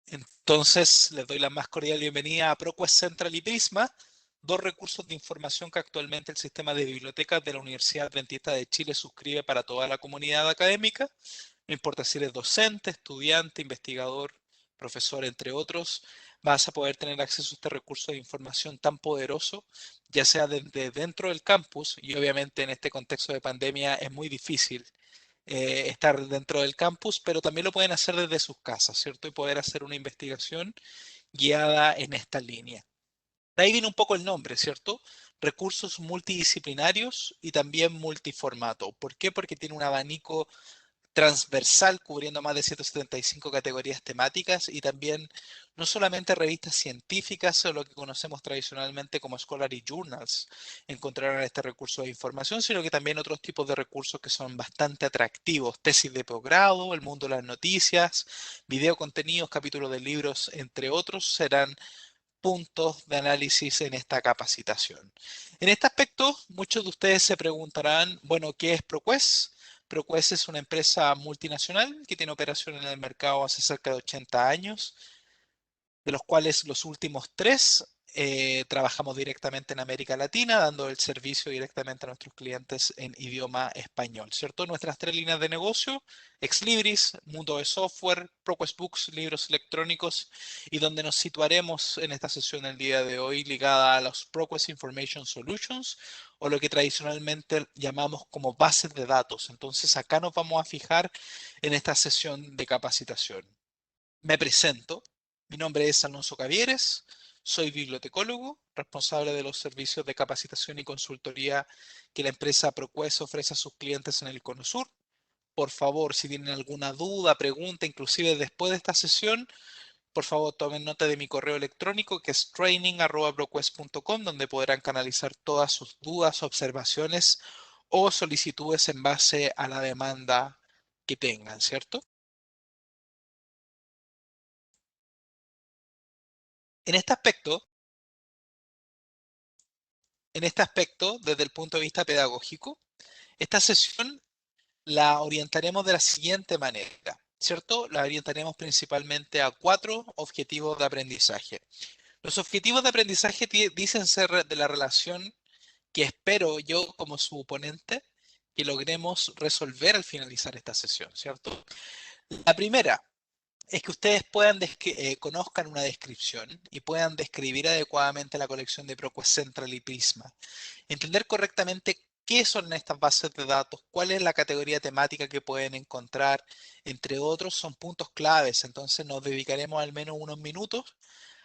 Entonces, les doy la más cordial bienvenida a ProQuest Central y Prisma, dos recursos de información que actualmente el sistema de bibliotecas de la Universidad Adventista de Chile suscribe para toda la comunidad académica. No importa si eres docente, estudiante, investigador, profesor, entre otros, vas a poder tener acceso a este recurso de información tan poderoso, ya sea desde dentro del campus, y obviamente en este contexto de pandemia es muy difícil estar dentro del campus, pero también lo pueden hacer desde sus casas, ¿cierto? Y poder hacer una investigación guiada en esta línea. De ahí viene un poco el nombre, ¿cierto? Recursos multidisciplinarios y también multiformato. ¿Por qué? Porque tiene un abanico transversal cubriendo más de 175 categorías temáticas y también no solamente revistas científicas o lo que conocemos tradicionalmente como scholarly journals encontrarán este recurso de información, sino que también otros tipos de recursos que son bastante atractivos, tesis de posgrado, el mundo de las noticias, video contenidos, capítulos de libros, entre otros, serán puntos de análisis en esta capacitación. En este aspecto, muchos de ustedes se preguntarán, bueno, ¿qué es ProQuest? ProQuest es una empresa multinacional que tiene operación en el mercado hace cerca de 80 años, de los cuales los últimos tres trabajamos directamente en América Latina, dando el servicio directamente a nuestros clientes en idioma español, ¿cierto? Nuestras tres líneas de negocio, Exlibris, Mundo de Software, ProQuest Books, libros electrónicos, y donde nos situaremos en esta sesión el día de hoy ligada a los ProQuest Information Solutions, o lo que tradicionalmente llamamos como bases de datos. Entonces acá nos vamos a fijar en esta sesión de capacitación. Me presento. Mi nombre es Alonso Cavieres. Soy bibliotecólogo, responsable de los servicios de capacitación y consultoría que la empresa ProQuest ofrece a sus clientes en el Cono Sur. Por favor, si tienen alguna duda, pregunta, inclusive después de esta sesión, por favor tomen nota de mi correo electrónico que es training@proquest.com, donde podrán canalizar todas sus dudas, observaciones o solicitudes en base a la demanda que tengan, ¿cierto? En este aspecto, desde el punto de vista pedagógico, esta sesión la orientaremos de la siguiente manera, ¿cierto? La orientaremos principalmente a cuatro objetivos de aprendizaje. Los objetivos de aprendizaje dicen ser de la relación que espero yo como su ponente que logremos resolver al finalizar esta sesión, ¿cierto? La primera es que ustedes conozcan una descripción y puedan describir adecuadamente la colección de ProQuest Central y Prisma. Entender correctamente qué son estas bases de datos, cuál es la categoría temática que pueden encontrar, entre otros, son puntos claves. Entonces nos dedicaremos al menos unos minutos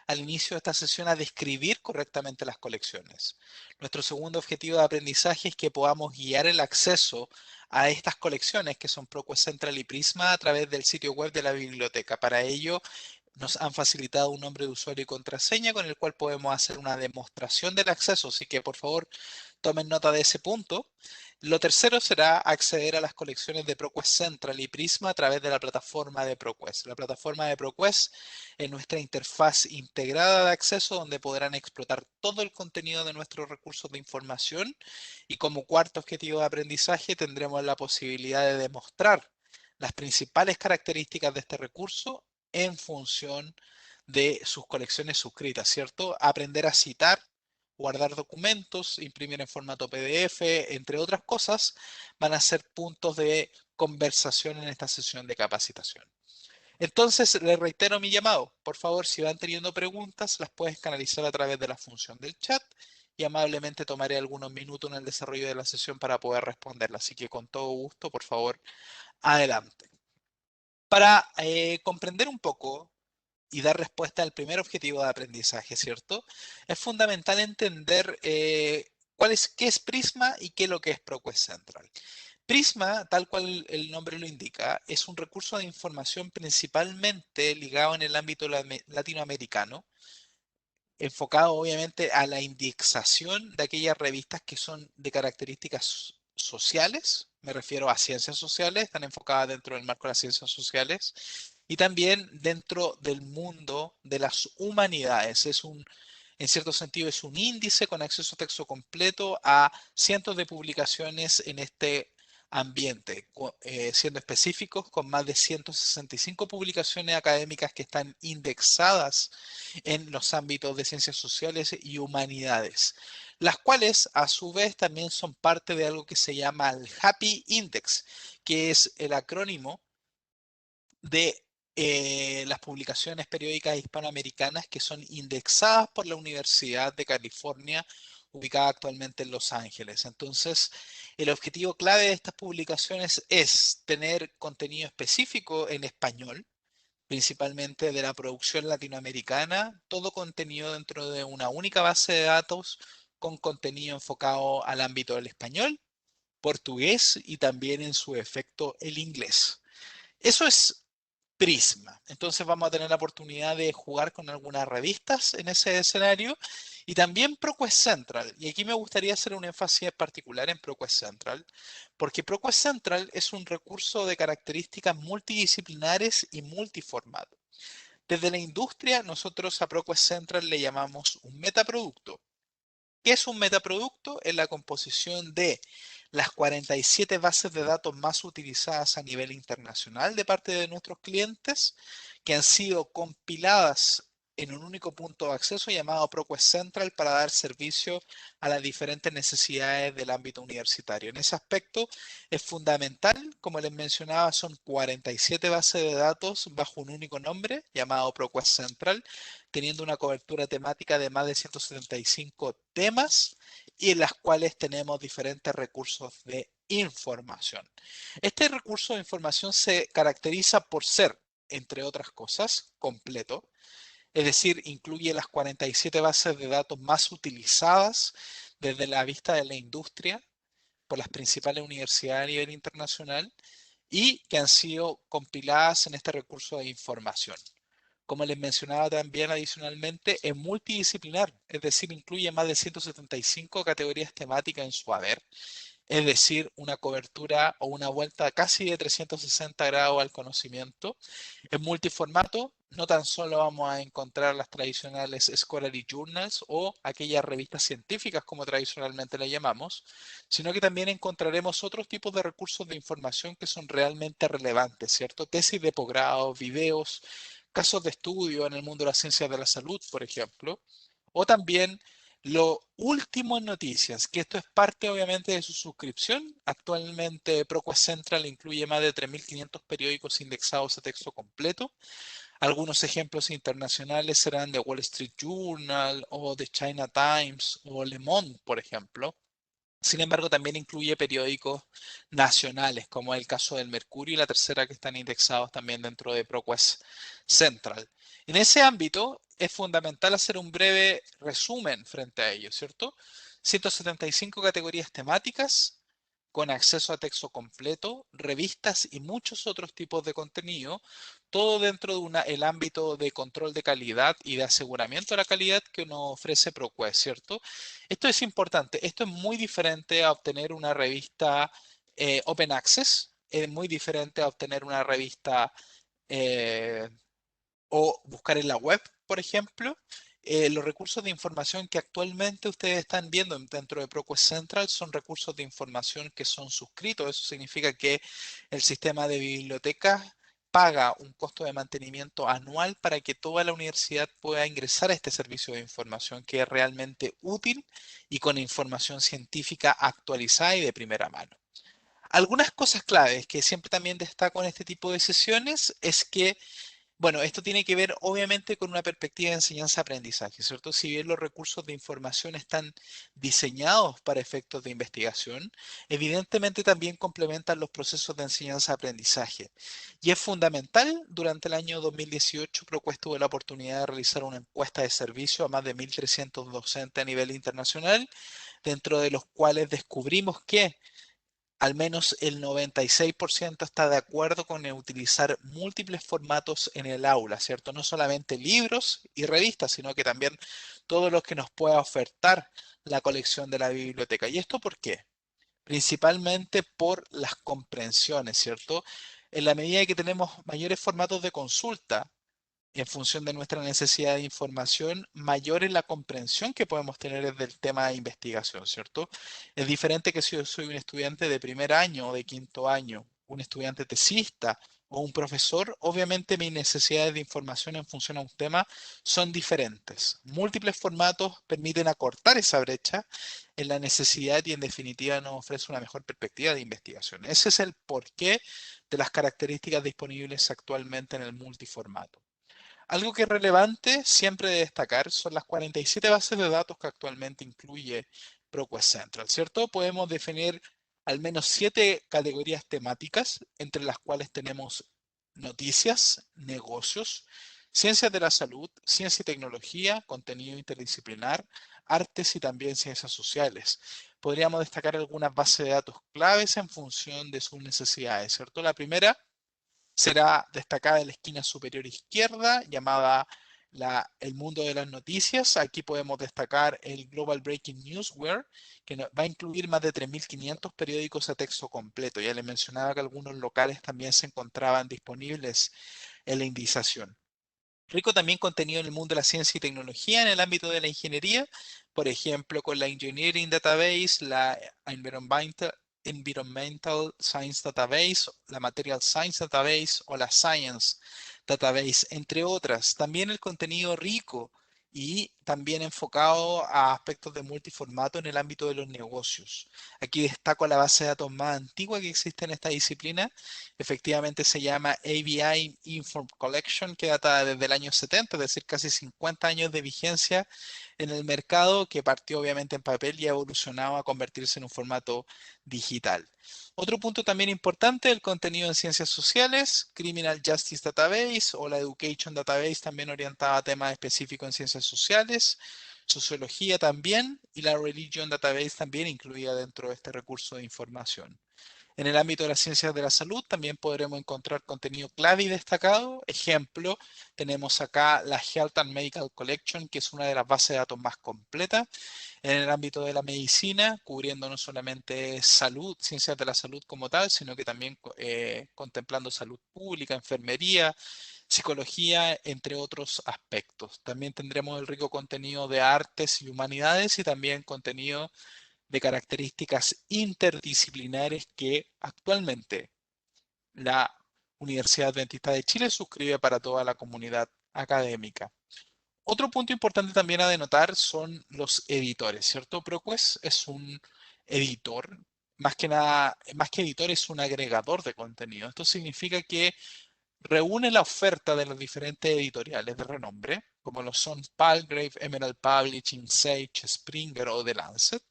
al inicio de esta sesión a describir correctamente las colecciones. Nuestro segundo objetivo de aprendizaje es que podamos guiar el acceso a estas colecciones que son ProQuest Central y Prisma a través del sitio web de la biblioteca. Para ello, nos han facilitado un nombre de usuario y contraseña con el cual podemos hacer una demostración del acceso, así que por favor tomen nota de ese punto. Lo tercero será acceder a las colecciones de ProQuest Central y Prisma a través de la plataforma de ProQuest. La plataforma de ProQuest es nuestra interfaz integrada de acceso donde podrán explotar todo el contenido de nuestros recursos de información y como cuarto objetivo de aprendizaje tendremos la posibilidad de demostrar las principales características de este recurso en función de sus colecciones suscritas, ¿cierto? Aprender a citar, guardar documentos, imprimir en formato PDF, entre otras cosas, van a ser puntos de conversación en esta sesión de capacitación. Entonces, les reitero mi llamado. Por favor, si van teniendo preguntas, las puedes canalizar a través de la función del chat y amablemente tomaré algunos minutos en el desarrollo de la sesión para poder responderla. Así que con todo gusto, por favor, adelante. Para comprender un poco y dar respuesta al primer objetivo de aprendizaje, ¿cierto? Es fundamental entender qué es Prisma y qué es lo que es ProQuest Central. Prisma, tal cual el nombre lo indica, es un recurso de información principalmente ligado en el ámbito latinoamericano, enfocado obviamente a la indexación de aquellas revistas que son de características sociales, me refiero a ciencias sociales, están enfocadas dentro del marco de las ciencias sociales, y también dentro del mundo de las humanidades. En cierto sentido, es un índice con acceso a texto completo a cientos de publicaciones en este ambiente, siendo específicos con más de 165 publicaciones académicas que están indexadas en los ámbitos de ciencias sociales y humanidades, las cuales a su vez también son parte de algo que se llama el Happy Index, que es el acrónimo de las publicaciones periódicas hispanoamericanas que son indexadas por la Universidad de California, ubicada actualmente en Los Ángeles. Entonces, el objetivo clave de estas publicaciones es tener contenido específico en español, principalmente de la producción latinoamericana, todo contenido dentro de una única base de datos con contenido enfocado al ámbito del español, portugués y también en su efecto el inglés. Eso es Prisma. Entonces vamos a tener la oportunidad de jugar con algunas revistas en ese escenario y también ProQuest Central. Y aquí me gustaría hacer un énfasis particular en ProQuest Central, porque ProQuest Central es un recurso de características multidisciplinares y multiformato. Desde la industria, nosotros a ProQuest Central le llamamos un metaproducto. ¿Qué es un metaproducto? Es la composición de las 47 bases de datos más utilizadas a nivel internacional de parte de nuestros clientes, que han sido compiladas en un único punto de acceso llamado ProQuest Central para dar servicio a las diferentes necesidades del ámbito universitario. En ese aspecto es fundamental, como les mencionaba, son 47 bases de datos bajo un único nombre llamado ProQuest Central, teniendo una cobertura temática de más de 175 temas y en las cuales tenemos diferentes recursos de información. Este recurso de información se caracteriza por ser, entre otras cosas, completo, es decir, incluye las 47 bases de datos más utilizadas desde la vista de la industria por las principales universidades a nivel internacional y que han sido compiladas en este recurso de información. Como les mencionaba también adicionalmente, es multidisciplinar, es decir, incluye más de 175 categorías temáticas en su haber, es decir, una cobertura o una vuelta casi de 360 grados al conocimiento. En multiformato, no tan solo vamos a encontrar las tradicionales scholarly journals o aquellas revistas científicas como tradicionalmente le llamamos, sino que también encontraremos otros tipos de recursos de información que son realmente relevantes, ¿cierto? Tesis de posgrado, videos, casos de estudio en el mundo de las ciencias de la salud, por ejemplo, o también lo último en noticias, que esto es parte obviamente de su suscripción. Actualmente ProQuest Central incluye más de 3.500 periódicos indexados a texto completo. Algunos ejemplos internacionales serán The Wall Street Journal o The China Times o Le Monde, por ejemplo. Sin embargo, también incluye periódicos nacionales, como el caso del Mercurio y La Tercera, que están indexados también dentro de ProQuest Central. En ese ámbito, es fundamental hacer un breve resumen frente a ello, ¿cierto? 175 categorías temáticas, con acceso a texto completo, revistas y muchos otros tipos de contenido, todo dentro de el ámbito de control de calidad y de aseguramiento de la calidad que nos ofrece ProQuest, ¿cierto? Esto es importante, esto es muy diferente a obtener una revista Open Access, es muy diferente a obtener una revista eh, o buscar en la web, por ejemplo. Los recursos de información que actualmente ustedes están viendo dentro de ProQuest Central son recursos de información que son suscritos. Eso significa que el sistema de bibliotecas paga un costo de mantenimiento anual para que toda la universidad pueda ingresar a este servicio de información que es realmente útil y con información científica actualizada y de primera mano. Algunas cosas claves que siempre también destaco en este tipo de sesiones es que bueno, esto tiene que ver obviamente con una perspectiva de enseñanza-aprendizaje, ¿cierto? Si bien los recursos de información están diseñados para efectos de investigación, evidentemente también complementan los procesos de enseñanza-aprendizaje. Y es fundamental, durante el año 2018, ProQuest tuvo la oportunidad de realizar una encuesta de servicio a más de 1.300 docentes a nivel internacional, dentro de los cuales descubrimos que al menos el 96% está de acuerdo con utilizar múltiples formatos en el aula, ¿cierto? No solamente libros y revistas, sino que también todo lo que nos pueda ofertar la colección de la biblioteca. ¿Y esto por qué? Principalmente por las comprensiones, ¿cierto? En la medida que tenemos mayores formatos de consulta, en función de nuestra necesidad de información, mayor es la comprensión que podemos tener del tema de investigación, ¿cierto? Es diferente que si yo soy un estudiante de primer año o de quinto año, un estudiante tesista o un profesor, obviamente mis necesidades de información en función a un tema son diferentes. Múltiples formatos permiten acortar esa brecha en la necesidad y en definitiva nos ofrece una mejor perspectiva de investigación. Ese es el porqué de las características disponibles actualmente en el multiformato. Algo que es relevante siempre de destacar son las 47 bases de datos que actualmente incluye ProQuest Central, ¿cierto? Podemos definir al menos 7 categorías temáticas, entre las cuales tenemos noticias, negocios, ciencias de la salud, ciencia y tecnología, contenido interdisciplinar, artes y también ciencias sociales. Podríamos destacar algunas bases de datos claves en función de sus necesidades, ¿cierto? La primera será destacada en la esquina superior izquierda, llamada el mundo de las noticias. Aquí podemos destacar el Global Breaking Newswire, que va a incluir más de 3.500 periódicos a texto completo. Ya les mencionaba que algunos locales también se encontraban disponibles en la indización. Rico también contenido en el mundo de la ciencia y tecnología en el ámbito de la ingeniería, por ejemplo, con la Engineering Database, la Environmental Science Database, la Material Science Database o la Science Database, entre otras. También el contenido rico y también enfocado a aspectos de multiformato en el ámbito de los negocios. Aquí destaco la base de datos más antigua que existe en esta disciplina. Efectivamente se llama ABI Inform Collection, que data desde el año 70, es decir, casi 50 años de vigencia en el mercado, que partió obviamente en papel y ha evolucionado a convertirse en un formato digital. Otro punto también importante, el contenido en ciencias sociales, Criminal Justice Database o la Education Database, también orientada a temas específicos en ciencias sociales, sociología también, y la Religion Database también incluida dentro de este recurso de información. En el ámbito de las ciencias de la salud también podremos encontrar contenido clave y destacado. Ejemplo, tenemos acá la Health and Medical Collection, que es una de las bases de datos más completas en el ámbito de la medicina, cubriendo no solamente salud, ciencias de la salud como tal, sino que también contemplando salud pública, enfermería, psicología, entre otros aspectos. También tendremos el rico contenido de artes y humanidades y también contenido de características interdisciplinares que actualmente la Universidad Adventista de Chile suscribe para toda la comunidad académica. Otro punto importante también a denotar son los editores, ¿cierto? ProQuest es un editor, más que nada, más que editor, es un agregador de contenido. Esto significa que reúne la oferta de los diferentes editoriales de renombre, como lo son Palgrave, Emerald Publishing, Sage, Springer o The Lancet,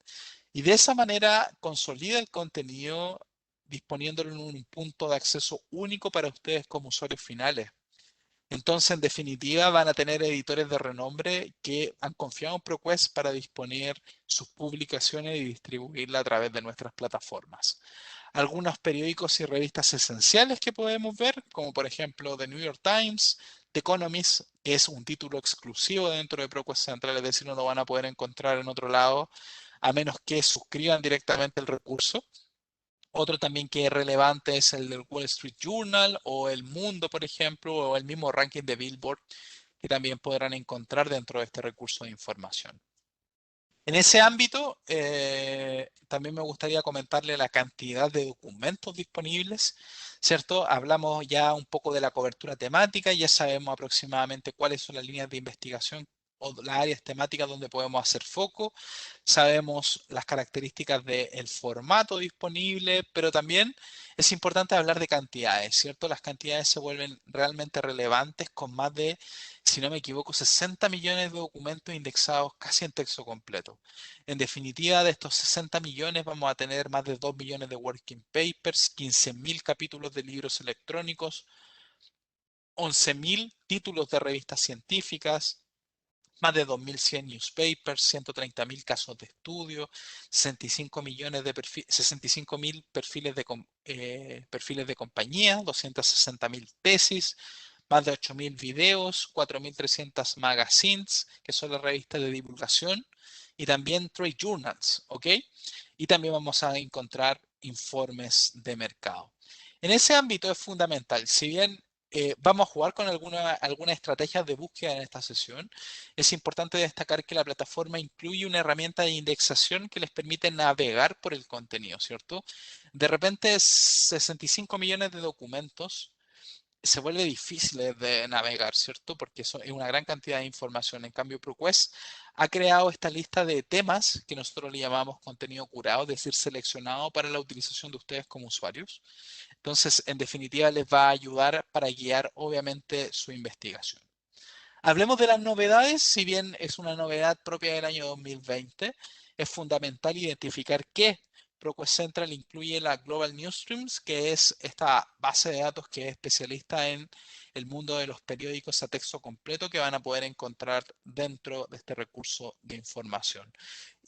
y de esa manera consolida el contenido disponiéndolo en un punto de acceso único para ustedes como usuarios finales. Entonces, en definitiva, van a tener editores de renombre que han confiado en ProQuest para disponer sus publicaciones y distribuirla a través de nuestras plataformas. Algunos periódicos y revistas esenciales que podemos ver, como por ejemplo The New York Times, The Economist, que es un título exclusivo dentro de ProQuest Central, es decir, no lo van a poder encontrar en otro lado, a menos que suscriban directamente el recurso. Otro también que es relevante es el del Wall Street Journal o El Mundo, por ejemplo, o el mismo ranking de Billboard, que también podrán encontrar dentro de este recurso de información. En ese ámbito, también me gustaría comentarle la cantidad de documentos disponibles, ¿cierto? Hablamos ya un poco de la cobertura temática, ya sabemos aproximadamente cuáles son las líneas de investigación o las áreas temáticas donde podemos hacer foco, sabemos las características del formato disponible, pero también es importante hablar de cantidades, ¿cierto? Las cantidades se vuelven realmente relevantes con más de, si no me equivoco, 60 millones de documentos indexados casi en texto completo. En definitiva, de estos 60 millones vamos a tener más de 2 millones de working papers, 15.000 capítulos de libros electrónicos, 11.000 títulos de revistas científicas, más de 2.100 newspapers, 130.000 casos de estudio, 65.000 perfiles de compañía, 260.000 tesis, más de 8.000 videos, 4.300 magazines, que son las revistas de divulgación, y también trade journals, ¿ok? Y también vamos a encontrar informes de mercado. En ese ámbito es fundamental, si bien vamos a jugar con algunas estrategias de búsqueda en esta sesión. Es importante destacar que la plataforma incluye una herramienta de indexación que les permite navegar por el contenido, ¿cierto? De repente, 65 millones de documentos se vuelve difícil de navegar, ¿cierto? Porque eso es una gran cantidad de información. En cambio, ProQuest ha creado esta lista de temas que nosotros le llamamos contenido curado, es decir, seleccionado para la utilización de ustedes como usuarios. Entonces, en definitiva, les va a ayudar para guiar, obviamente, su investigación. Hablemos de las novedades, si bien es una novedad propia del año 2020, es fundamental identificar que ProQuest Central incluye la Global Newsstreams, que es esta base de datos que es especialista en el mundo de los periódicos a texto completo que van a poder encontrar dentro de este recurso de información.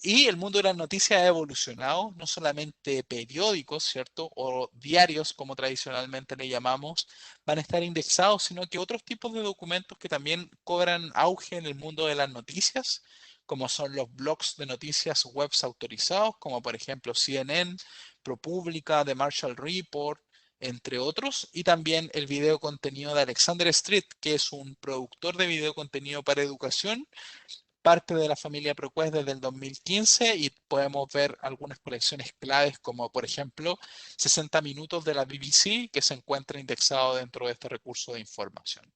Y el mundo de las noticias ha evolucionado, no solamente periódicos, ¿cierto? O diarios, como tradicionalmente le llamamos, van a estar indexados, sino que otros tipos de documentos que también cobran auge en el mundo de las noticias, como son los blogs de noticias webs autorizados, como por ejemplo CNN, ProPublica, The Marshall Report, entre otros, y también el video contenido de Alexander Street, que es un productor de video contenido para educación, parte de la familia ProQuest desde el 2015 y podemos ver algunas colecciones claves como por ejemplo 60 minutos de la BBC que se encuentra indexado dentro de este recurso de información.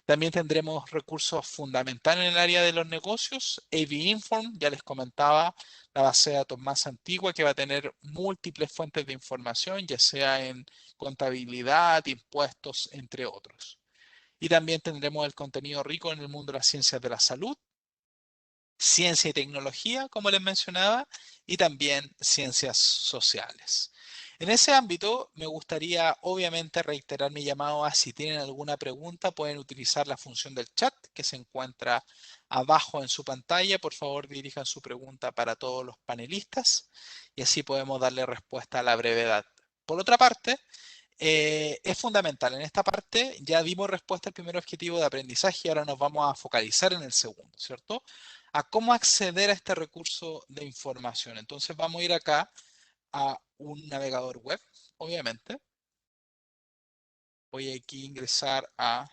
También tendremos recursos fundamentales en el área de los negocios. AV Inform, ya les comentaba, la base de datos más antigua que va a tener múltiples fuentes de información, ya sea en contabilidad, impuestos, entre otros. Y también tendremos el contenido rico en el mundo de las ciencias de la salud, ciencia y tecnología, como les mencionaba, y también ciencias sociales. En ese ámbito, me gustaría obviamente reiterar mi llamado a si tienen alguna pregunta, pueden utilizar la función del chat que se encuentra abajo en su pantalla. Por favor, dirijan su pregunta para todos los panelistas y así podemos darle respuesta a la brevedad. Por otra parte, es fundamental. En esta parte ya dimos respuesta al primer objetivo de aprendizaje y ahora nos vamos a focalizar en el segundo, ¿cierto? A cómo acceder a este recurso de información. Entonces vamos a ir acá a un navegador web, obviamente. Voy aquí a ingresar a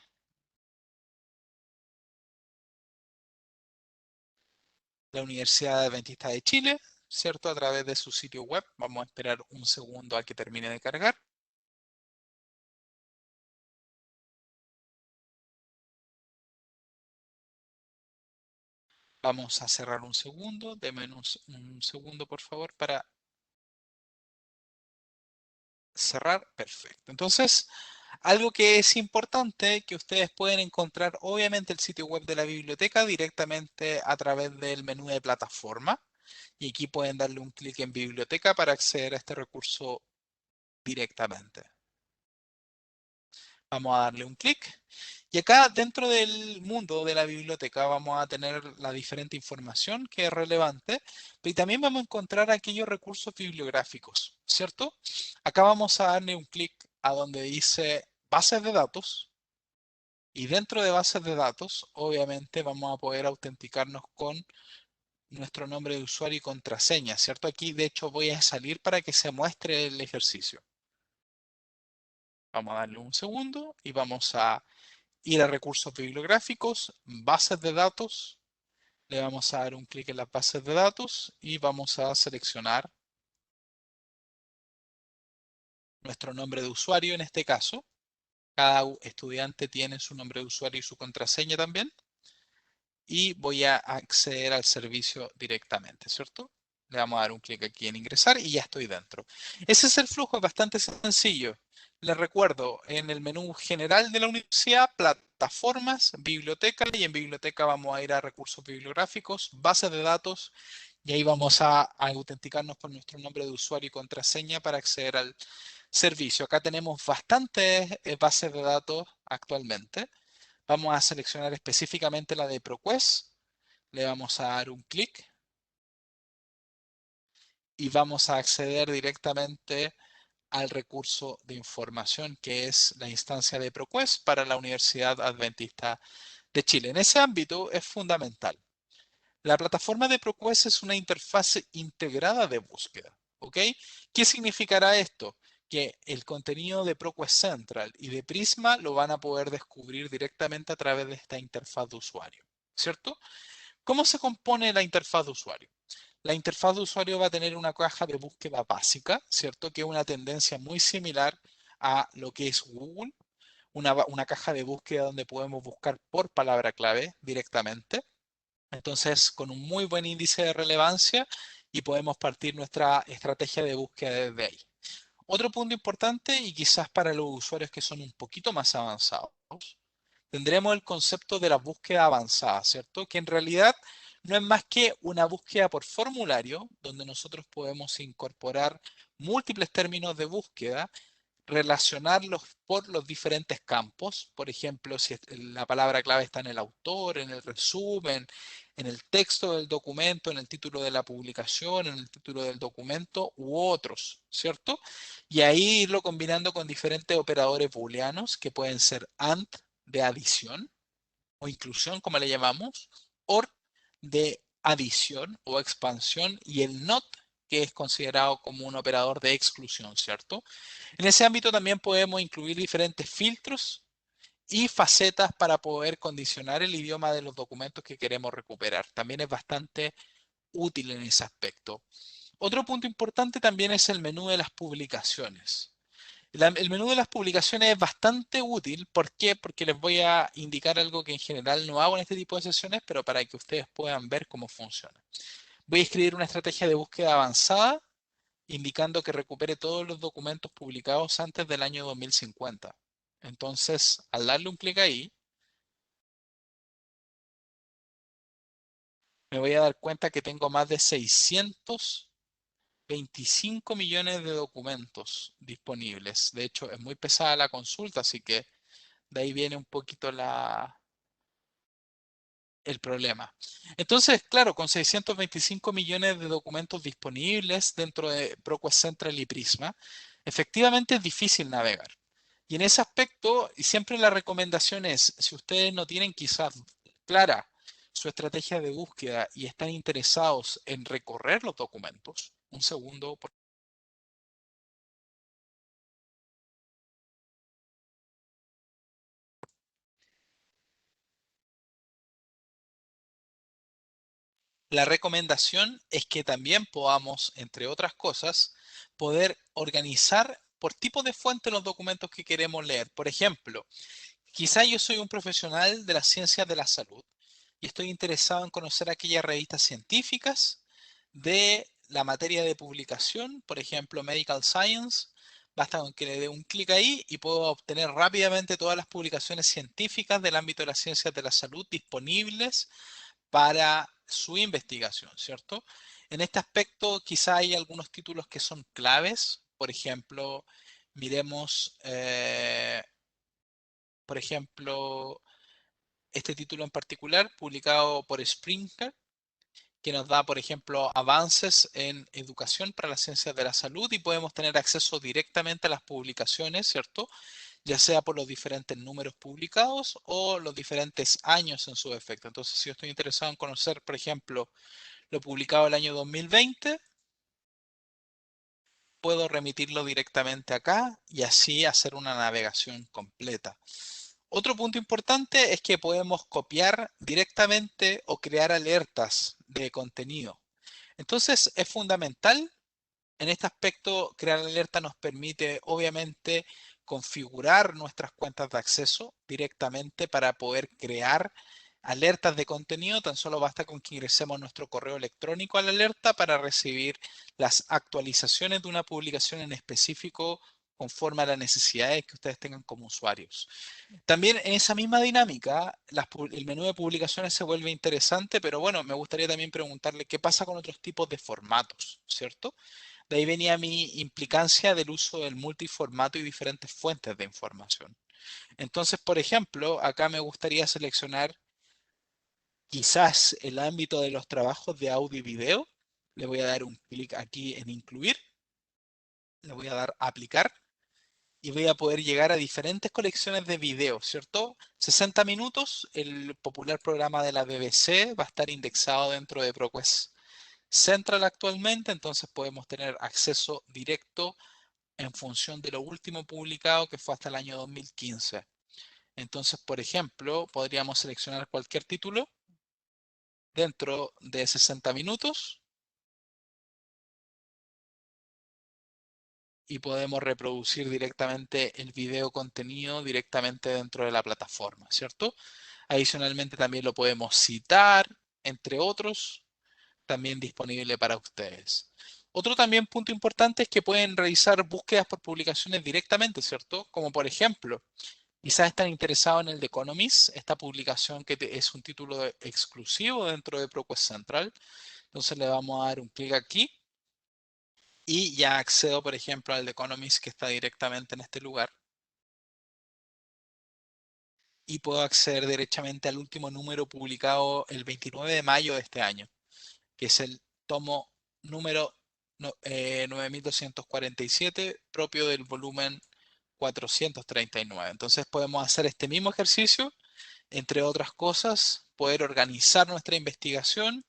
la Universidad Adventista de Chile, ¿cierto? A través de su sitio web. Vamos a esperar un segundo a que termine de cargar. Vamos a cerrar un segundo. Denme un segundo, por favor, para cerrar. Perfecto. Entonces, algo que es importante que ustedes pueden encontrar, obviamente, el sitio web de la biblioteca directamente a través del menú de plataforma. Y aquí pueden darle un clic en biblioteca para acceder a este recurso directamente. Vamos a darle un clic. Y acá dentro del mundo de la biblioteca vamos a tener la diferente información que es relevante, pero también vamos a encontrar aquellos recursos bibliográficos, ¿cierto? Acá vamos a darle un clic a donde dice bases de datos y dentro de bases de datos, obviamente vamos a poder autenticarnos con nuestro nombre de usuario y contraseña, ¿cierto? Aquí de hecho voy a salir para que se muestre el ejercicio. Vamos a darle un segundo y vamos a ir a recursos bibliográficos, bases de datos, le vamos a dar un clic en las bases de datos y vamos a seleccionar nuestro nombre de usuario en este caso. Cada estudiante tiene su nombre de usuario y su contraseña también. Y voy a acceder al servicio directamente, ¿cierto? Le vamos a dar un clic aquí en ingresar y ya estoy dentro. Ese es el flujo, es bastante sencillo. Les recuerdo, en el menú general de la universidad, plataformas, biblioteca, y en biblioteca vamos a ir a recursos bibliográficos, bases de datos, y ahí vamos a autenticarnos con nuestro nombre de usuario y contraseña para acceder al servicio. Acá tenemos bastantes bases de datos actualmente. Vamos a seleccionar específicamente la de ProQuest. Le vamos a dar un clic y vamos a acceder directamente al recurso de información que es la instancia de ProQuest para la Universidad Adventista de Chile. En ese ámbito es fundamental. La plataforma de ProQuest es una interfase integrada de búsqueda. ¿Ok? ¿Qué significará esto? que el contenido de ProQuest Central y de Prisma lo van a poder descubrir directamente a través de esta interfaz de usuario, ¿cierto? ¿Cómo se compone la interfaz de usuario? La interfaz de usuario va a tener una caja de búsqueda básica, ¿cierto? Que es una tendencia muy similar a lo que es Google, una caja de búsqueda donde podemos buscar por palabra clave directamente. Entonces, con un muy buen índice de relevancia y podemos partir nuestra estrategia de búsqueda desde ahí. Otro punto importante, y quizás para los usuarios que son un poquito más avanzados, tendremos el concepto de la búsqueda avanzada, ¿cierto? Que en realidad no es más que una búsqueda por formulario, donde nosotros podemos incorporar múltiples términos de búsqueda, relacionarlos por los diferentes campos. Por ejemplo, si la palabra clave está en el autor, en el resumen, en el texto del documento, en el título de la publicación, en el título del documento u otros, ¿cierto? Y ahí irlo combinando con diferentes operadores booleanos que pueden ser AND de adición o inclusión, como le llamamos, OR de adición o expansión y el NOT, que es considerado como un operador de exclusión, ¿cierto? En ese ámbito también podemos incluir diferentes filtros y facetas para poder condicionar el idioma de los documentos que queremos recuperar. También es bastante útil en ese aspecto. Otro punto importante también es el menú de las publicaciones. El menú de las publicaciones es bastante útil. ¿Por qué? Porque les voy a indicar algo que en general no hago en este tipo de sesiones, pero para que ustedes puedan ver cómo funciona. Voy a escribir una estrategia de búsqueda avanzada indicando que recupere todos los documentos publicados antes del año 2050. Entonces, al darle un clic ahí, me voy a dar cuenta que tengo más de 625 millones de documentos disponibles. De hecho, es muy pesada la consulta, así que de ahí viene un poquito el problema. Entonces, claro, con 625 millones de documentos disponibles dentro de ProQuest Central y Prisma, efectivamente es difícil navegar. Y en ese aspecto, y siempre la recomendación es, si ustedes no tienen quizás clara su estrategia de búsqueda y están interesados en recorrer los documentos, un segundo, la recomendación es que también podamos, entre otras cosas, poder organizar por tipo de fuente los documentos que queremos leer. Por ejemplo, quizá yo soy un profesional de las ciencias de la salud y estoy interesado en conocer aquellas revistas científicas de la materia de publicación, por ejemplo, Medical Science. Basta con que le dé un clic ahí y puedo obtener rápidamente todas las publicaciones científicas del ámbito de las ciencias de la salud disponibles para su investigación, ¿cierto? En este aspecto, quizá hay algunos títulos que son claves. Por ejemplo, miremos, por ejemplo, este título en particular, publicado por Springer, que nos da, por ejemplo, avances en educación para las ciencias de la salud y podemos tener acceso directamente a las publicaciones, ¿cierto? Ya sea por los diferentes números publicados o los diferentes años en su efecto. Entonces, si yo estoy interesado en conocer, por ejemplo, lo publicado el año 2020, puedo remitirlo directamente acá y así hacer una navegación completa. Otro punto importante es que podemos copiar directamente o crear alertas de contenido. Entonces es fundamental en este aspecto, crear alerta nos permite obviamente configurar nuestras cuentas de acceso directamente para poder crear alertas de contenido. Tan solo basta con que ingresemos nuestro correo electrónico a la alerta para recibir las actualizaciones de una publicación en específico conforme a las necesidades que ustedes tengan como usuarios. También en esa misma dinámica, el menú de publicaciones se vuelve interesante, pero bueno, me gustaría también preguntarle qué pasa con otros tipos de formatos, ¿cierto? De ahí venía mi implicancia del uso del multiformato y diferentes fuentes de información. Entonces, por ejemplo, acá me gustaría seleccionar quizás el ámbito de los trabajos de audio y video. Le voy a dar un clic aquí en incluir. Le voy a dar a aplicar y voy a poder llegar a diferentes colecciones de videos, ¿cierto? 60 minutos, el popular programa de la BBC va a estar indexado dentro de ProQuest Central actualmente, entonces podemos tener acceso directo en función de lo último publicado que fue hasta el año 2015. Entonces, por ejemplo, podríamos seleccionar cualquier título dentro de 60 minutos y podemos reproducir directamente el video contenido directamente dentro de la plataforma, ¿cierto? Adicionalmente también lo podemos citar, entre otros, también disponible para ustedes. Otro también punto importante es que pueden realizar búsquedas por publicaciones directamente, ¿cierto? Como por ejemplo, quizás están interesados en el The Economist, esta publicación que es un título exclusivo dentro de ProQuest Central. Entonces le vamos a dar un clic aquí y ya accedo, por ejemplo, al The Economist que está directamente en este lugar. Y puedo acceder derechamente al último número publicado el 29 de mayo de este año, que es el tomo número 9247, propio del volumen 439. Entonces podemos hacer este mismo ejercicio, entre otras cosas, poder organizar nuestra investigación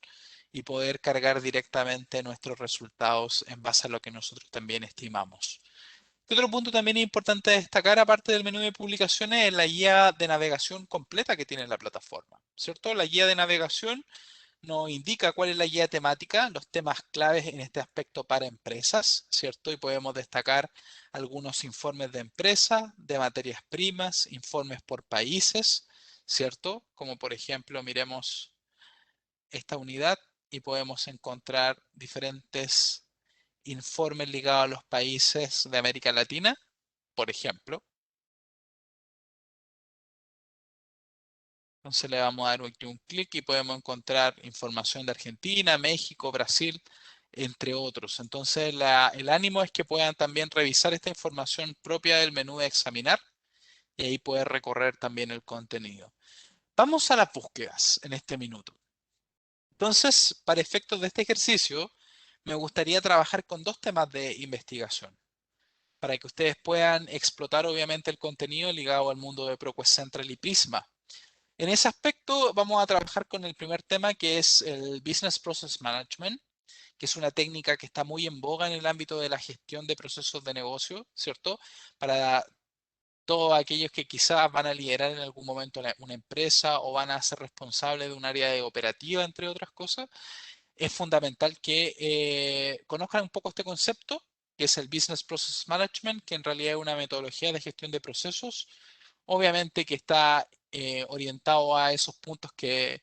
y poder cargar directamente nuestros resultados en base a lo que nosotros también estimamos. Otro punto también importante destacar, aparte del menú de publicaciones, es la guía de navegación completa que tiene la plataforma, ¿cierto? La guía de navegación nos indica cuál es la guía temática, los temas claves en este aspecto para empresas, ¿cierto? Y podemos destacar algunos informes de empresas, de materias primas, informes por países, ¿cierto? Como por ejemplo, miremos esta unidad y podemos encontrar diferentes informes ligados a los países de América Latina, por ejemplo. Entonces le vamos a dar aquí un clic y podemos encontrar información de Argentina, México, Brasil, entre otros. Entonces el ánimo es que puedan también revisar esta información propia del menú de examinar y ahí poder recorrer también el contenido. Vamos a las búsquedas en este minuto. Entonces, para efectos de este ejercicio, me gustaría trabajar con dos temas de investigación para que ustedes puedan explotar obviamente el contenido ligado al mundo de ProQuest Central y Prisma. En ese aspecto vamos a trabajar con el primer tema que es el Business Process Management, que es una técnica que está muy en boga en el ámbito de la gestión de procesos de negocio, ¿cierto? Para todos aquellos que quizás van a liderar en algún momento una empresa o van a ser responsables de un área de operativa, entre otras cosas, es fundamental que conozcan un poco este concepto, que es el Business Process Management, que en realidad es una metodología de gestión de procesos, obviamente que está orientado a esos puntos que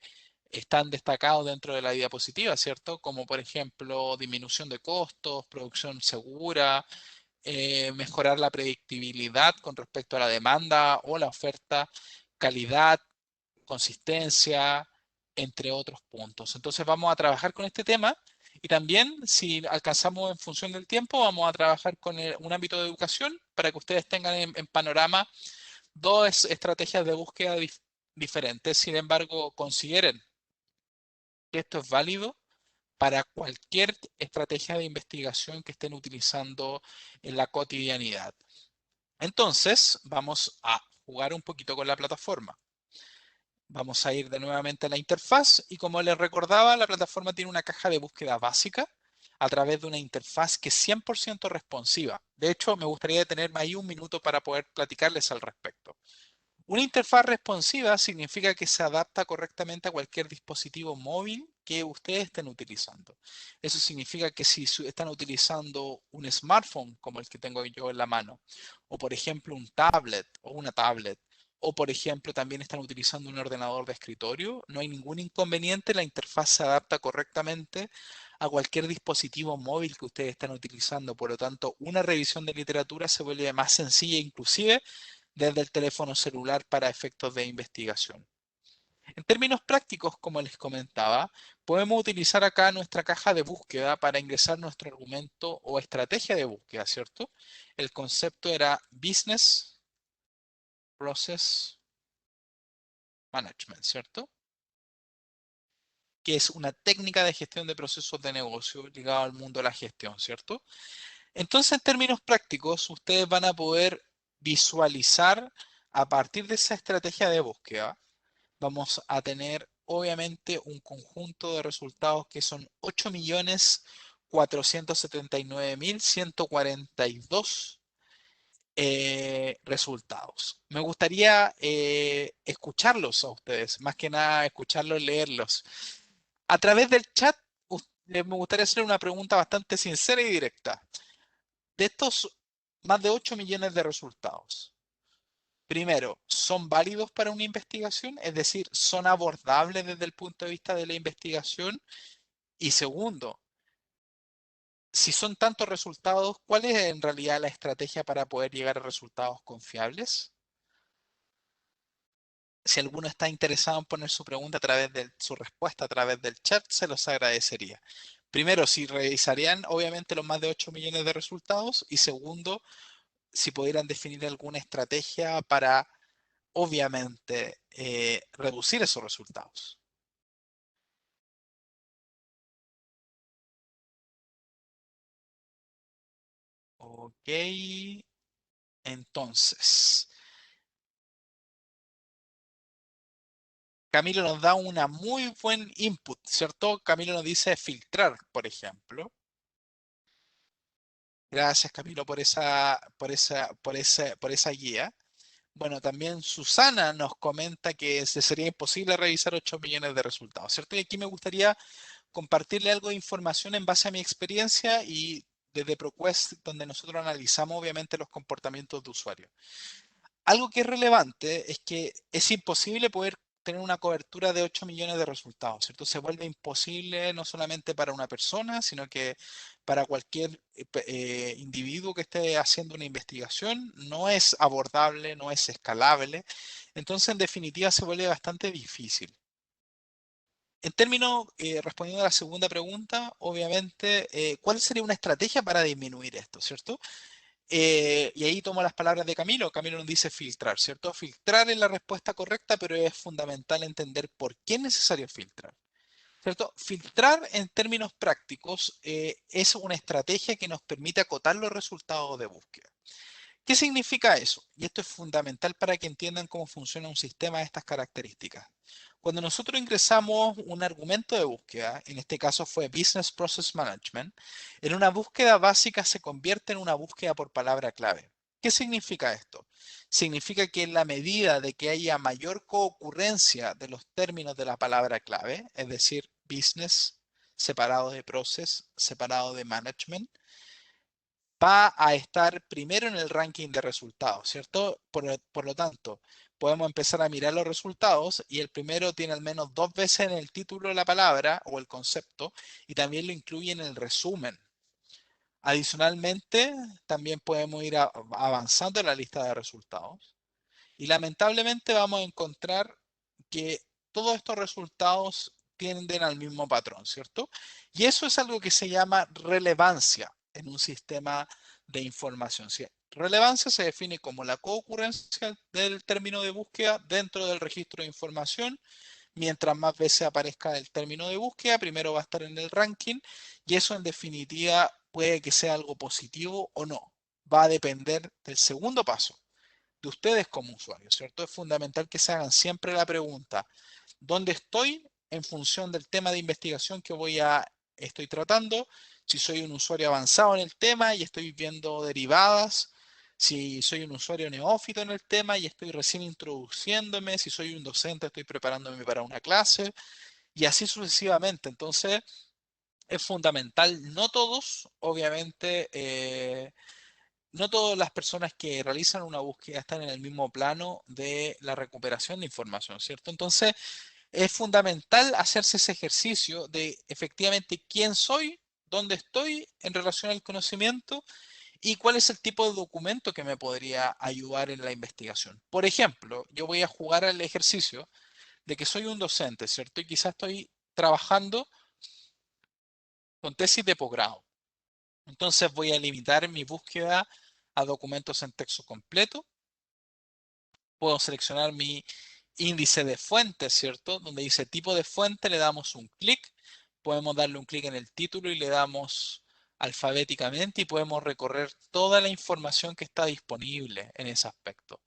están destacados dentro de la diapositiva, ¿cierto? Como por ejemplo disminución de costos, producción segura, mejorar la predictibilidad con respecto a la demanda o la oferta, calidad, consistencia, entre otros puntos. Entonces vamos a trabajar con este tema y también si alcanzamos en función del tiempo, vamos a trabajar con un ámbito de educación para que ustedes tengan en panorama dos estrategias de búsqueda diferentes. Sin embargo, consideren que esto es válido para cualquier estrategia de investigación que estén utilizando en la cotidianidad. Entonces, vamos a jugar un poquito con la plataforma. Vamos a ir de nuevamente a la interfaz y como les recordaba, la plataforma tiene una caja de búsqueda básica a través de una interfaz que es 100% responsiva. De hecho, me gustaría detenerme ahí un minuto para poder platicarles al respecto. Una interfaz responsiva significa que se adapta correctamente a cualquier dispositivo móvil que ustedes estén utilizando. Eso significa que si están utilizando un smartphone como el que tengo yo en la mano, o por ejemplo un tablet o una tablet, o por ejemplo también están utilizando un ordenador de escritorio, no hay ningún inconveniente, la interfaz se adapta correctamente a cualquier dispositivo móvil que ustedes están utilizando. Por lo tanto, una revisión de literatura se vuelve más sencilla inclusive desde el teléfono celular para efectos de investigación. En términos prácticos, como les comentaba, podemos utilizar acá nuestra caja de búsqueda para ingresar nuestro argumento o estrategia de búsqueda, ¿cierto? El concepto era Business Process Management, ¿cierto? Que es una técnica de gestión de procesos de negocio ligado al mundo de la gestión, ¿cierto? Entonces, en términos prácticos, ustedes van a poder visualizar a partir de esa estrategia de búsqueda vamos a tener obviamente un conjunto de resultados que son 479.142 resultados. Me gustaría escucharlos a ustedes, más que nada escucharlos, leerlos. A través del chat, me gustaría hacer una pregunta bastante sincera y directa. De estos más de 8 millones de resultados, primero, ¿son válidos para una investigación? Es decir, ¿son abordables desde el punto de vista de la investigación? Y segundo, si son tantos resultados, ¿cuál es en realidad la estrategia para poder llegar a resultados confiables? Si alguno está interesado en poner su pregunta a través de su respuesta a través del chat, se los agradecería. Primero, si revisarían obviamente los más de 8 millones de resultados y segundo, si pudieran definir alguna estrategia para obviamente reducir esos resultados. Ok, entonces, Camilo nos da una muy buen input, ¿cierto? Camilo nos dice filtrar, por ejemplo. Gracias, Camilo, por esa guía. Bueno, también Susana nos comenta que sería imposible revisar 8 millones de resultados, ¿cierto? Y aquí me gustaría compartirle algo de información en base a mi experiencia y desde ProQuest, donde nosotros analizamos obviamente los comportamientos de usuarios. Algo que es relevante es que es imposible poder tener una cobertura de 8 millones de resultados, ¿cierto? Se vuelve imposible no solamente para una persona, sino que para cualquier individuo que esté haciendo una investigación, no es abordable, no es escalable. Entonces, en definitiva, se vuelve bastante difícil. En términos, respondiendo a la segunda pregunta, obviamente, ¿cuál sería una estrategia para disminuir esto, ¿cierto? Y ahí tomo las palabras de Camilo. Camilo nos dice filtrar, ¿cierto? Filtrar es la respuesta correcta, pero es fundamental entender por qué es necesario filtrar, ¿cierto? Filtrar en términos prácticos es una estrategia que nos permite acotar los resultados de búsqueda. ¿Qué significa eso? Y esto es fundamental para que entiendan cómo funciona un sistema de estas características. Cuando nosotros ingresamos un argumento de búsqueda, en este caso fue Business Process Management, en una búsqueda básica se convierte en una búsqueda por palabra clave. ¿Qué significa esto? Significa que en la medida de que haya mayor coocurrencia de los términos de la palabra clave, es decir, business separado de process, separado de management, va a estar primero en el ranking de resultados, ¿cierto? Por lo tanto, podemos empezar a mirar los resultados y el primero tiene al menos 2 veces en el título la palabra o el concepto y también lo incluye en el resumen. Adicionalmente, también podemos ir avanzando en la lista de resultados y lamentablemente vamos a encontrar que todos estos resultados tienden al mismo patrón, ¿cierto? Y eso es algo que se llama relevancia en un sistema de información. ¿Sí? Relevancia se define como la coocurrencia del término de búsqueda dentro del registro de información. Mientras más veces aparezca el término de búsqueda, primero va a estar en el ranking y eso en definitiva puede que sea algo positivo o no. Va a depender del segundo paso de ustedes como usuarios, ¿cierto? Es fundamental que se hagan siempre la pregunta, ¿dónde estoy en función del tema de investigación que estoy tratando? Si soy un usuario avanzado en el tema y estoy viendo derivadas, si soy un usuario neófito en el tema y estoy recién introduciéndome, si soy un docente, estoy preparándome para una clase y así sucesivamente. Entonces, es fundamental, no todos, obviamente, no todas las personas que realizan una búsqueda están en el mismo plano de la recuperación de información, ¿cierto? Entonces, es fundamental hacerse ese ejercicio de efectivamente quién soy, dónde estoy en relación al conocimiento y cuál es el tipo de documento que me podría ayudar en la investigación. Por ejemplo, yo voy a jugar al ejercicio de que soy un docente, ¿cierto? Y quizás estoy trabajando con tesis de posgrado. Entonces voy a limitar mi búsqueda a documentos en texto completo. Puedo seleccionar mi índice de fuente, ¿cierto? Donde dice tipo de fuente, le damos un clic. Podemos darle un clic en el título y le damos alfabéticamente y podemos recorrer toda la información que está disponible en ese aspecto.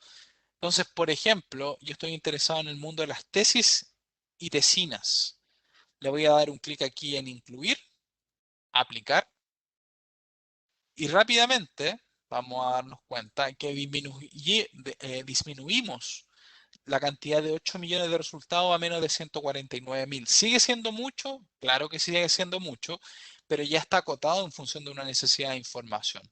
Entonces, por ejemplo, yo estoy interesado en el mundo de las tesis y tesinas. Le voy a dar un clic aquí en incluir, aplicar Y rápidamente vamos a darnos cuenta que disminuimos la cantidad de 8 millones de resultados a menos de 149.000. ¿Sigue siendo mucho? Claro que sigue siendo mucho, pero ya está acotado en función de una necesidad de información.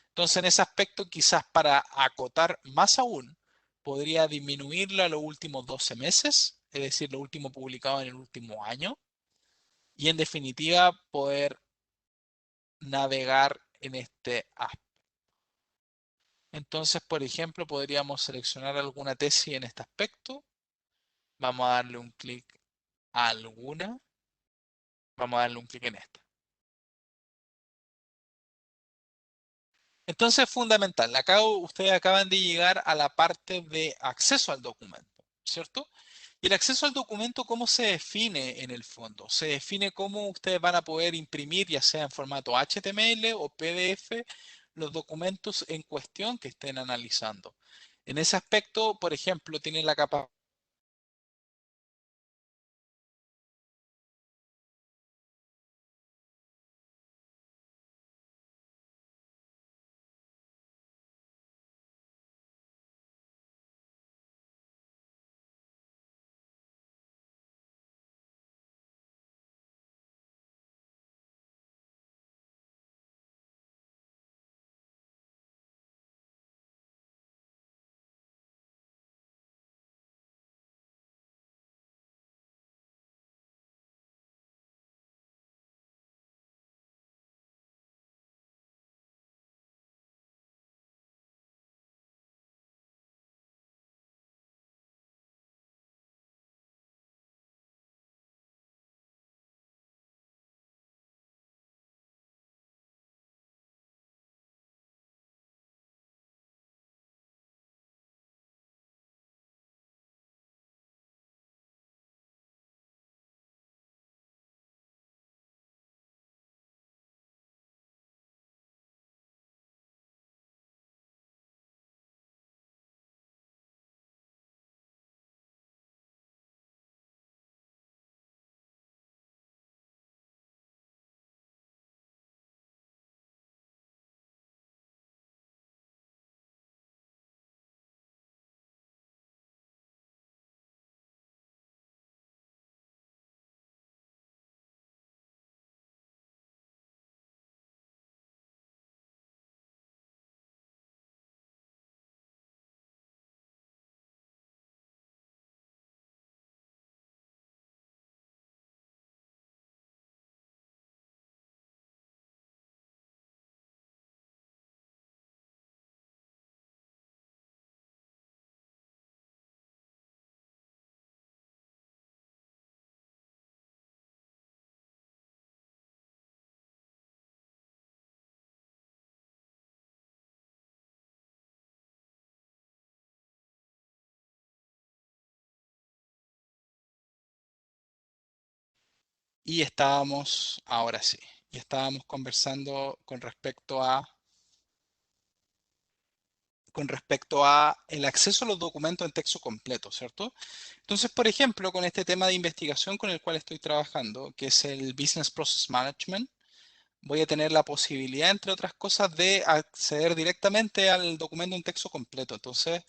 Entonces, en ese aspecto, quizás para acotar más aún, podría disminuirlo a los últimos 12 meses, es decir, lo último publicado en el último año, y en definitiva poder navegar en este aspecto. Entonces, por ejemplo, podríamos seleccionar alguna tesis en este aspecto. Vamos a darle un clic a alguna. Vamos a darle un clic en esta. Entonces, es fundamental. Acá ustedes acaban de llegar a la parte de acceso al documento, ¿cierto? Y el acceso al documento, ¿cómo se define en el fondo? Se define cómo ustedes van a poder imprimir, ya sea en formato HTML o PDF, los documentos en cuestión que estén analizando. En ese aspecto, por ejemplo, tienen la capacidad. Y estábamos, ahora sí, y estábamos conversando con respecto a el acceso a los documentos en texto completo, ¿cierto? Entonces, por ejemplo, con este tema de investigación con el cual estoy trabajando, que es el Business Process Management, voy a tener la posibilidad, entre otras cosas, de acceder directamente al documento en texto completo. Entonces,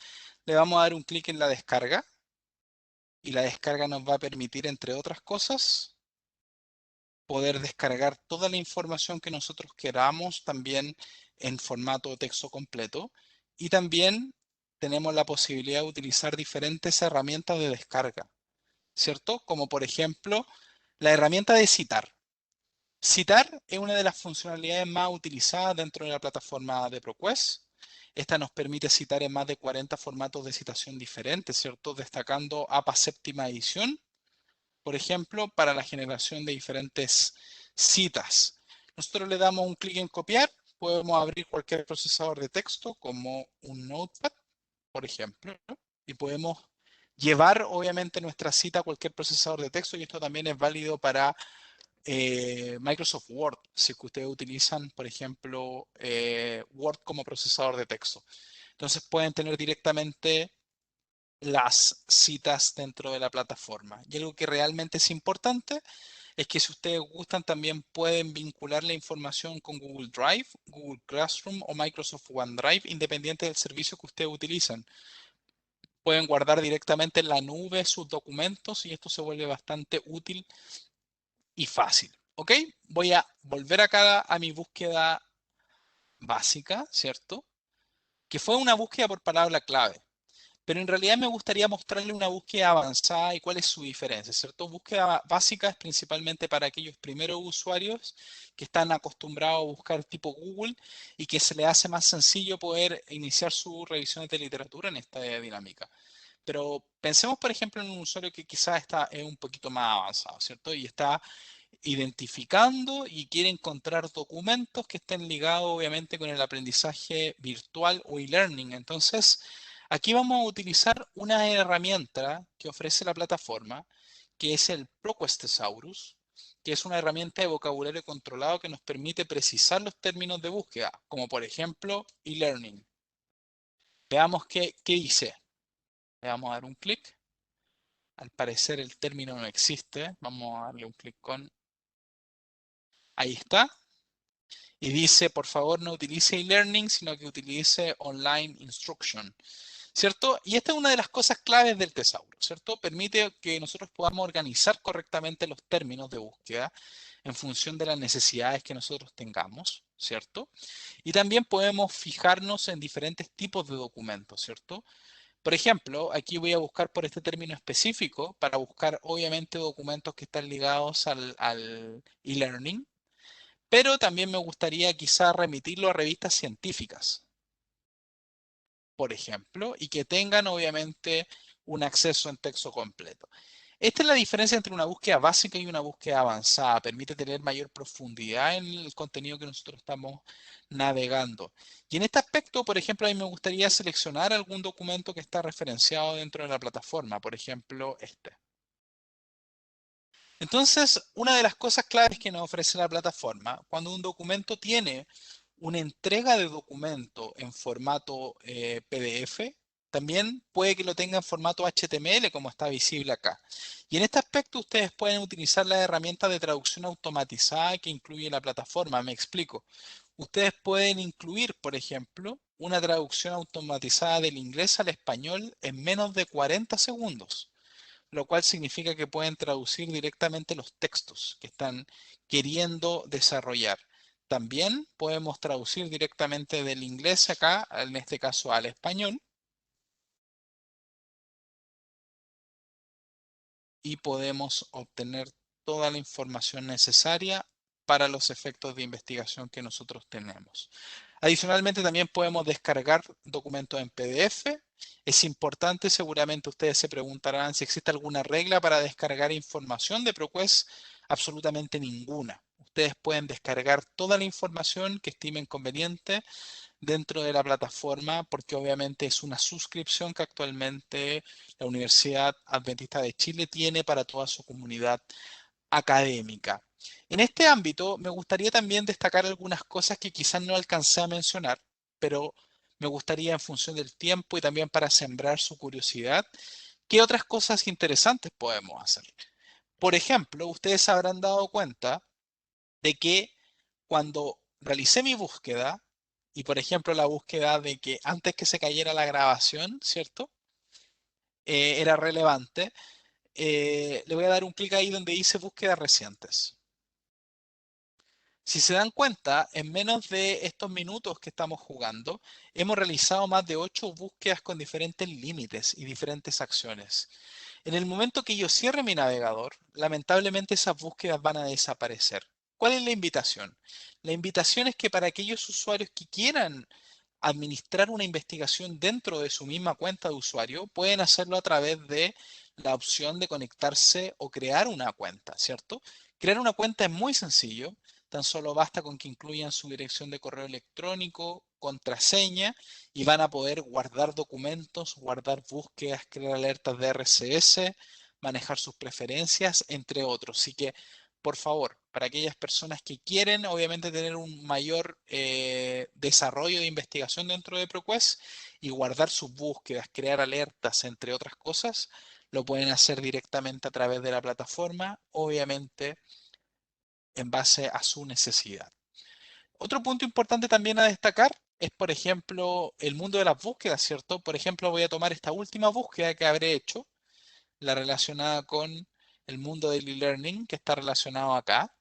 le vamos a dar un clic en la descarga y la descarga nos va a permitir, entre otras cosas, poder descargar toda la información que nosotros queramos también en formato de texto completo. Y también tenemos la posibilidad de utilizar diferentes herramientas de descarga, ¿cierto? Como por ejemplo, la herramienta de citar. Citar es una de las funcionalidades más utilizadas dentro de la plataforma de ProQuest. Esta nos permite citar en más de 40 formatos de citación diferentes, ¿cierto? Destacando APA séptima edición, por ejemplo, para la generación de diferentes citas. Nosotros le damos un clic en copiar, podemos abrir cualquier procesador de texto como un Notepad, por ejemplo, y podemos llevar obviamente nuestra cita a cualquier procesador de texto y esto también es válido para Microsoft Word, si que ustedes utilizan, por ejemplo, Word como procesador de texto. Entonces pueden tener directamente las citas dentro de la plataforma. Y algo que realmente es importante es que si ustedes gustan también pueden vincular la información con Google Drive, Google Classroom o Microsoft OneDrive, independiente del servicio que ustedes utilizan. Pueden guardar directamente en la nube sus documentos y esto se vuelve bastante útil y fácil. ¿Ok? Voy a volver acá a mi búsqueda básica, ¿cierto? Que fue una búsqueda por palabra clave. Pero en realidad me gustaría mostrarle una búsqueda avanzada y cuál es su diferencia, ¿cierto? Búsqueda básica es principalmente para aquellos primeros usuarios que están acostumbrados a buscar tipo Google y que se les hace más sencillo poder iniciar sus revisiones de literatura en esta dinámica. Pero pensemos, por ejemplo, en un usuario que quizás está un poquito más avanzado, ¿cierto? Y está identificando y quiere encontrar documentos que estén ligados obviamente con el aprendizaje virtual o e-learning. Entonces, aquí vamos a utilizar una herramienta que ofrece la plataforma, que es el ProQuestsaurus, que es una herramienta de vocabulario controlado que nos permite precisar los términos de búsqueda, como por ejemplo e-learning. Veamos qué dice. Le vamos a dar un clic. Al parecer el término no existe. Vamos a darle un clic con... Ahí está. Y dice, por favor, no utilice e-learning, sino que utilice online instruction, ¿cierto? Y esta es una de las cosas claves del tesauro, ¿cierto? Permite que nosotros podamos organizar correctamente los términos de búsqueda en función de las necesidades que nosotros tengamos, ¿cierto? Y también podemos fijarnos en diferentes tipos de documentos, ¿cierto? Por ejemplo, aquí voy a buscar por este término específico para buscar obviamente documentos que están ligados al e-learning, pero también me gustaría quizá remitirlo a revistas científicas, por ejemplo, y que tengan obviamente un acceso en texto completo. Esta es la diferencia entre una búsqueda básica y una búsqueda avanzada. Permite tener mayor profundidad en el contenido que nosotros estamos navegando. Y en este aspecto, por ejemplo, a mí me gustaría seleccionar algún documento que está referenciado dentro de la plataforma, por ejemplo, este. Entonces, una de las cosas claves que nos ofrece la plataforma, cuando un documento tiene una entrega de documento en formato PDF, también puede que lo tenga en formato HTML, como está visible acá. Y en este aspecto ustedes pueden utilizar la herramienta de traducción automatizada que incluye la plataforma. Me explico. Ustedes pueden incluir, por ejemplo, una traducción automatizada del inglés al español en menos de 40 segundos, lo cual significa que pueden traducir directamente los textos que están queriendo desarrollar. También podemos traducir directamente del inglés acá, en este caso al español, y podemos obtener toda la información necesaria para los efectos de investigación que nosotros tenemos. Adicionalmente, también podemos descargar documentos en PDF. Es importante, seguramente ustedes se preguntarán si existe alguna regla para descargar información de ProQuest. Absolutamente ninguna. Ustedes pueden descargar toda la información que estimen conveniente dentro de la plataforma, porque obviamente es una suscripción que actualmente la Universidad Adventista de Chile tiene para toda su comunidad académica. En este ámbito, me gustaría también destacar algunas cosas que quizás no alcancé a mencionar, pero me gustaría en función del tiempo y también para sembrar su curiosidad, ¿qué otras cosas interesantes podemos hacer? Por ejemplo, ustedes se habrán dado cuenta de que cuando realicé mi búsqueda, y por ejemplo la búsqueda de que antes que se cayera la grabación, ¿cierto? Era relevante. Le voy a dar un clic ahí donde dice búsquedas recientes. Si se dan cuenta, en menos de estos minutos que estamos jugando, hemos realizado más de 8 búsquedas con diferentes límites y diferentes acciones. En el momento que yo cierre mi navegador, lamentablemente esas búsquedas van a desaparecer. ¿Cuál es la invitación? La invitación es que para aquellos usuarios que quieran administrar una investigación dentro de su misma cuenta de usuario, pueden hacerlo a través de la opción de conectarse o crear una cuenta, ¿cierto? Crear una cuenta es muy sencillo, tan solo basta con que incluyan su dirección de correo electrónico, contraseña y van a poder guardar documentos, guardar búsquedas, crear alertas de RCS, manejar sus preferencias, entre otros. Así que por favor, para aquellas personas que quieren obviamente tener un mayor desarrollo de investigación dentro de ProQuest y guardar sus búsquedas, crear alertas, entre otras cosas, lo pueden hacer directamente a través de la plataforma, obviamente en base a su necesidad. Otro punto importante también a destacar es, por ejemplo, el mundo de las búsquedas, ¿cierto? Por ejemplo, voy a tomar esta última búsqueda que habré hecho, la relacionada con el mundo del e-learning, que está relacionado acá.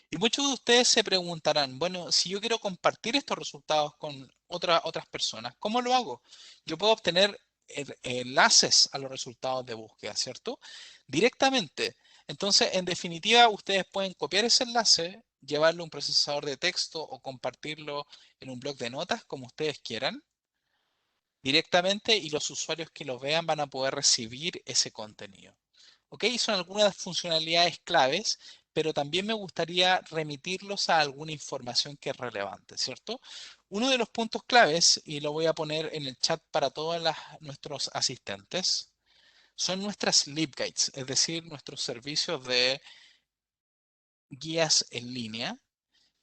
Y muchos de ustedes se preguntarán, bueno, si yo quiero compartir estos resultados con otras personas, ¿cómo lo hago? Yo puedo obtener enlaces a los resultados de búsqueda, ¿cierto? Directamente. Entonces, en definitiva, ustedes pueden copiar ese enlace, llevarlo a un procesador de texto o compartirlo en un bloc de notas, como ustedes quieran, directamente, y los usuarios que lo vean van a poder recibir ese contenido. ¿Ok? Son algunas funcionalidades claves, pero también me gustaría remitirlos a alguna información que es relevante, ¿cierto? Uno de los puntos claves, y lo voy a poner en el chat para todos nuestros asistentes, son nuestras LibGuides, es decir, nuestros servicios de guías en línea.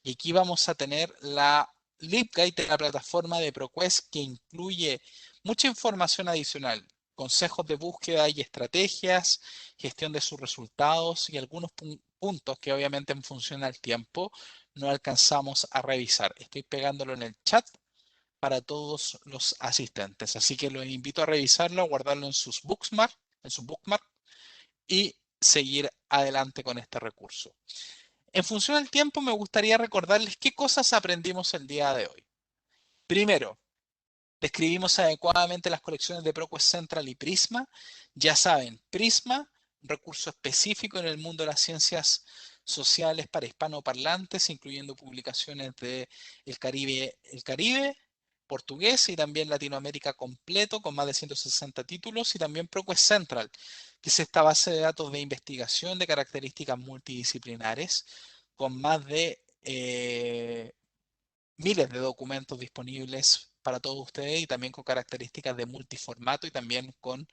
Y aquí vamos a tener la LibGuide de la plataforma de ProQuest que incluye mucha información adicional, consejos de búsqueda y estrategias, gestión de sus resultados y algunos puntos que obviamente en función al tiempo no alcanzamos a revisar. Estoy pegándolo en el chat para todos los asistentes, así que los invito a revisarlo, a guardarlo en su bookmark y seguir adelante con este recurso. En función del tiempo, me gustaría recordarles qué cosas aprendimos el día de hoy. Primero, describimos adecuadamente las colecciones de ProQuest Central y Prisma. Ya saben, Prisma, un recurso específico en el mundo de las ciencias sociales para hispanoparlantes, incluyendo publicaciones de el Caribe, portugués y también Latinoamérica completo, con más de 160 títulos, y también ProQuest Central, que es esta base de datos de investigación de características multidisciplinares, con más de miles de documentos disponibles para todos ustedes y también con características de multiformato y también con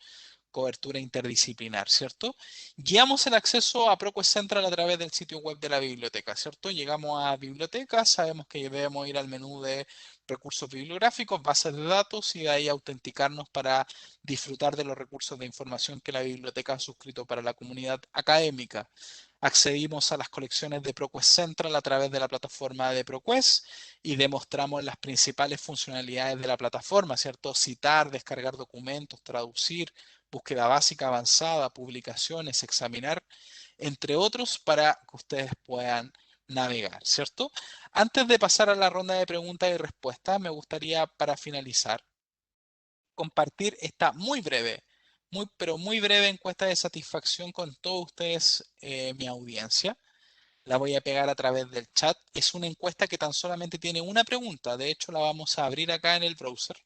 cobertura interdisciplinar, ¿cierto? Guiamos el acceso a ProQuest Central a través del sitio web de la biblioteca, ¿cierto? Llegamos a biblioteca, sabemos que debemos ir al menú de recursos bibliográficos, bases de datos y de ahí autenticarnos para disfrutar de los recursos de información que la biblioteca ha suscrito para la comunidad académica. Accedimos a las colecciones de ProQuest Central a través de la plataforma de ProQuest y demostramos las principales funcionalidades de la plataforma, ¿cierto? Citar, descargar documentos, traducir, búsqueda básica avanzada, publicaciones, examinar, entre otros, para que ustedes puedan navegar, ¿cierto? Antes de pasar a la ronda de preguntas y respuestas, me gustaría, para finalizar, compartir esta muy breve, pero muy breve encuesta de satisfacción con todos ustedes, mi audiencia. La voy a pegar a través del chat. Es una encuesta que tan solamente tiene una pregunta. De hecho, la vamos a abrir acá en el browser.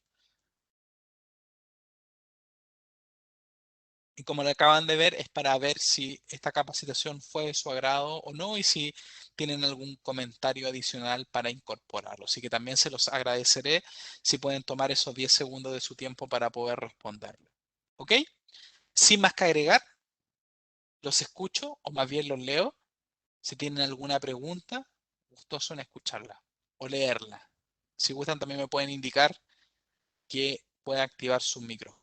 Y como lo acaban de ver, es para ver si esta capacitación fue de su agrado o no y si tienen algún comentario adicional para incorporarlo. Así que también se los agradeceré si pueden tomar esos 10 segundos de su tiempo para poder responderlo. ¿Ok? Sin más que agregar, los escucho o más bien los leo. Si tienen alguna pregunta, gustoso en escucharla o leerla. Si gustan, también me pueden indicar que pueda activar su micro.